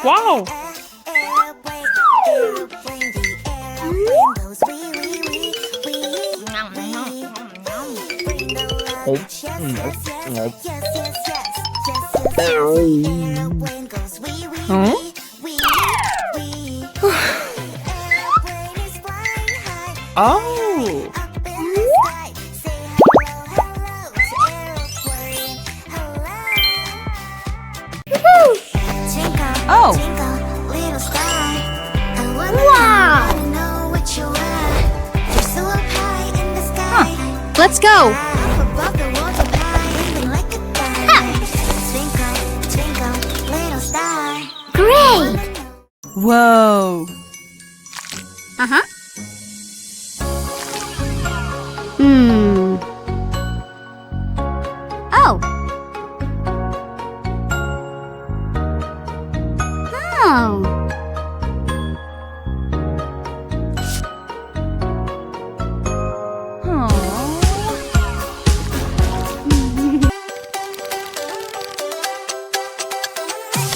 Wow! Huh? Oh! Oh! Wow! Huh. Let's go! Great! Whoa! Uh-huh. Oh. Oh.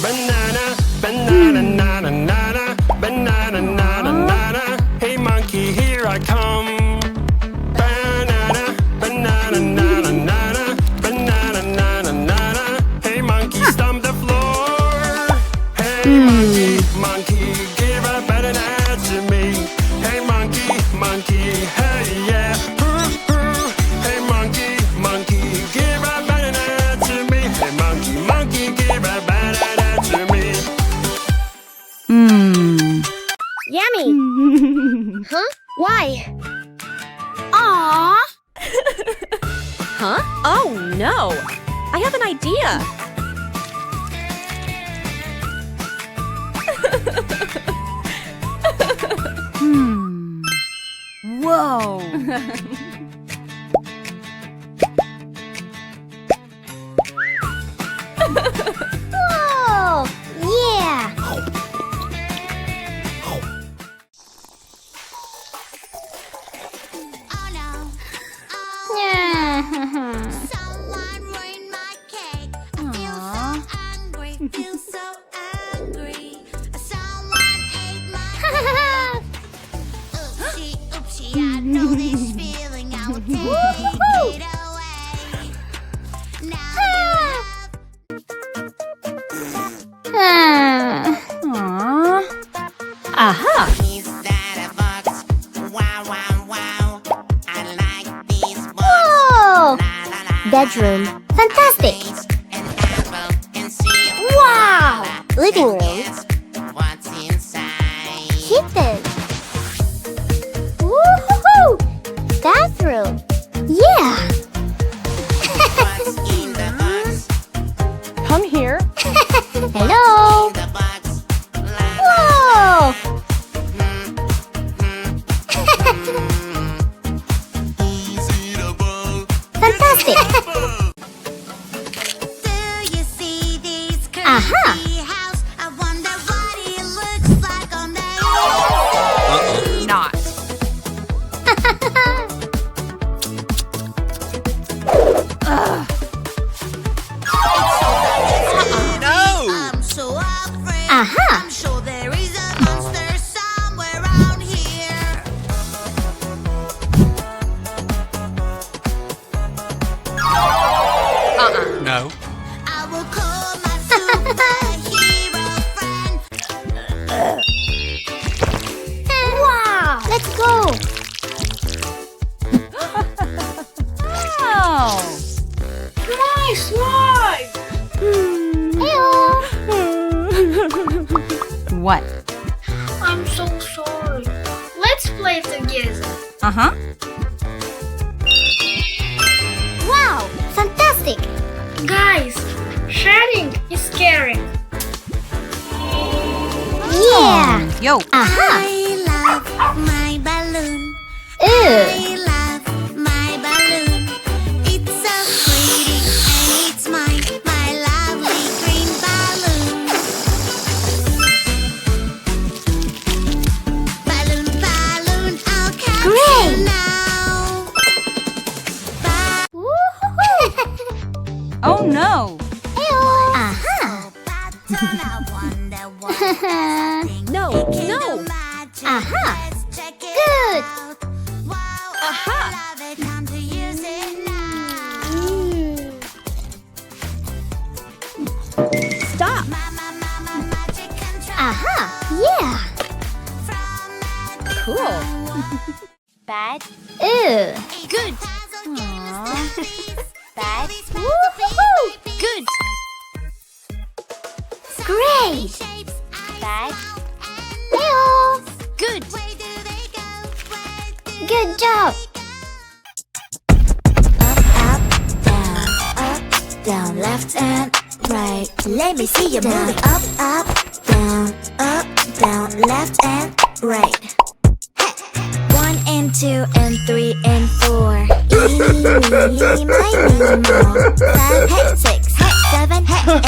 Banana, banana, nana, nana, banana, nana, nana. Hey monkey, here I come. Banana, banana, nana, nana, banana, nana, nana. Hey monkey, stomp the floor. Hey monkey, monkey, give a banana to me. Hey monkey, monkey, hey yeah. Hey monkey, monkey, give a banana to me. Hey monkey, monkey, give a banana to me. Yummy! Huh? Why? Aww! Huh? Oh no! I have an idea! Whoa! Whoa! Yeah! Someone ruined my cake. I feel so angry, feel so angry. Someone ate my oopsie, oopsie. I know this feeling. I will take it away. Now Aww. Aha! is that a box? Wow, wow, wow. I like this box. Whoa! La, la, la, Bedroom. Fantastic! an apple and see. Wow! Living room. What's inside? Kitchen. Woohoo! Bathroom. Yeah! What's in the box? Come here. Hello! The box. Whoa! Fantastic! Do you see this curvy Aha. house? I wonder what it looks like on the inside. Not. I'm so afraid. Aha. I'm sure there is a monster somewhere around here. No. I will call my superhero friend. Wow! Let's go! Oh! Nice slide! Hello! What? I'm so sorry. Let's play together. Uh-huh. Wow! Fantastic! Guys, sharing is caring. Yeah! Yo! Aha! I love my balloon. Ew! I love my balloon. It's so pretty and it's mine, my lovely green balloon. Balloon, balloon, I'll catch Great. you now. Woohoo! Oh no! No, no. Aha! Good! Aha! Stop. Aha! Yeah! Cool. Bad. Ew! Good. Bad. Woohoo! Good. Great! Bad. Heyo! Good. Good job! Up, down, left and right. Let me see you move it. Up, down, left and right. Hey. 1 and 2 and 3 and 4. Eeny, meeny, miny, mo. 5, hey, 6, hey, 7, hey,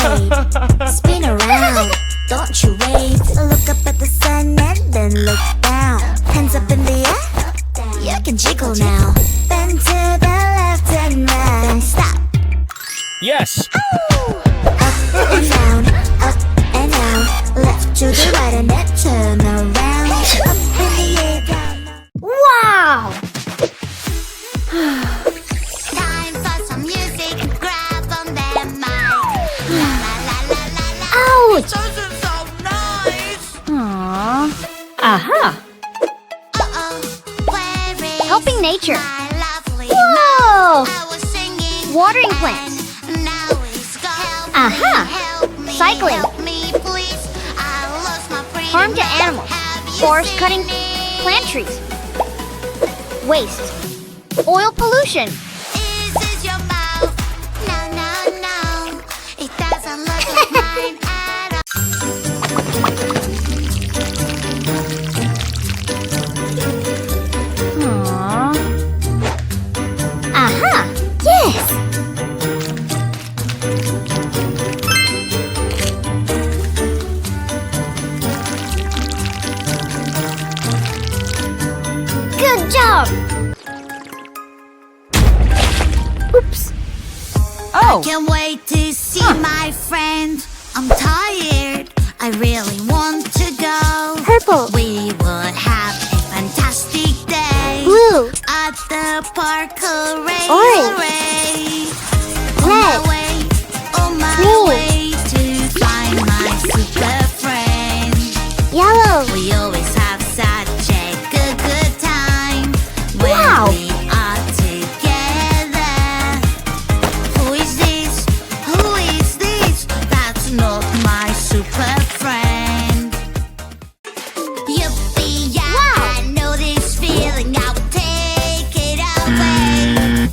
8. Spin around, don't you wait. Look up at the sun and then look down. Hands up in the air, you can jiggle now. Bend to the left and right. Stop. Yes. Up and down, left to the right and then turn around. Up in the air, down. Wow! Time for some music. Grab on that mic. La la la la la la. Ouch! Doesn't sound nice. Aww. Aha! Uh-oh. Where is Helping nature. my lovely Whoa! I was singing. Watering plants. Now it's gone. Help Aha. me, help me, Cycling. help me, please. I lost my pretty Harm to mind. animals. Have you Forest seen cutting. it? Plant trees. Waste. Oil pollution. Is this your mouth? No, no, no. It doesn't look like mine at all. Aww. Aha! Yes! Good job! Oops! Oh! Can't wait to see my friend. I'm tired. I really want to go. Purple. We would have a fantastic day Blue. at the park. Hooray, Orange. hooray. Red. On my Green. way to find my super friend. Yellow. We always have such a good time when Wow. we are together. Who is this? Who is this? That's not my super friend. Yippee! I know this feeling. I'll take it away.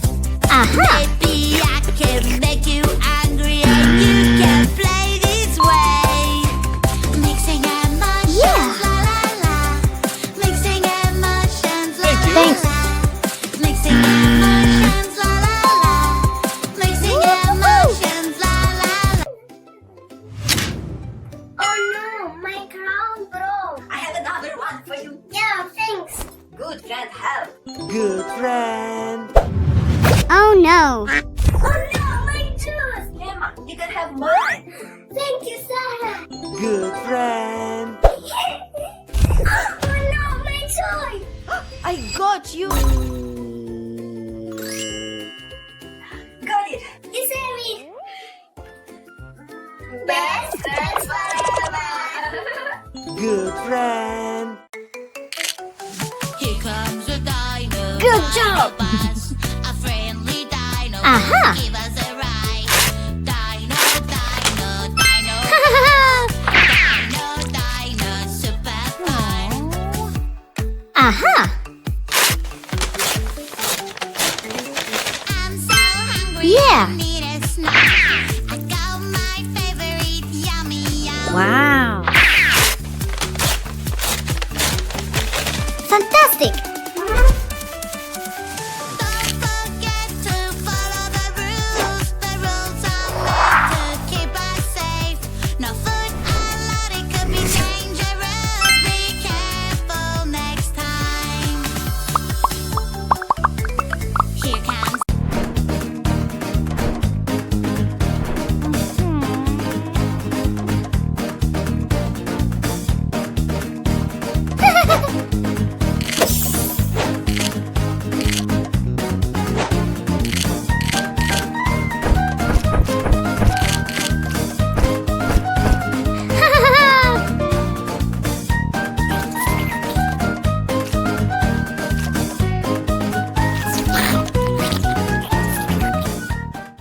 Aha! Maybe I can make you angry and you can play this way. Mixing emotions, Yeah. la la la. Mixing emotions, la la Thanks. la. Mixing emotions, la la la. Mixing emotions, la la la. Oh no, my crown broke. I have another one for you. Yeah, thanks. Good friend, help. Good friend. Oh no. Oh no, my tooth. Emma, you can have mine. Thank you, Sarah. Good friend. Oh no, my toy. I got you. Got it. It's me. Best friends forever. Good friend. Here comes a dino. Good job. Bus, a friendly dino. Aha. Give us a ride. Dino, dino, dino. Dino, dino, super fun. Aha! I'm so hungry. Yeah. I need a snack. I got my favorite yummy yum. Wow!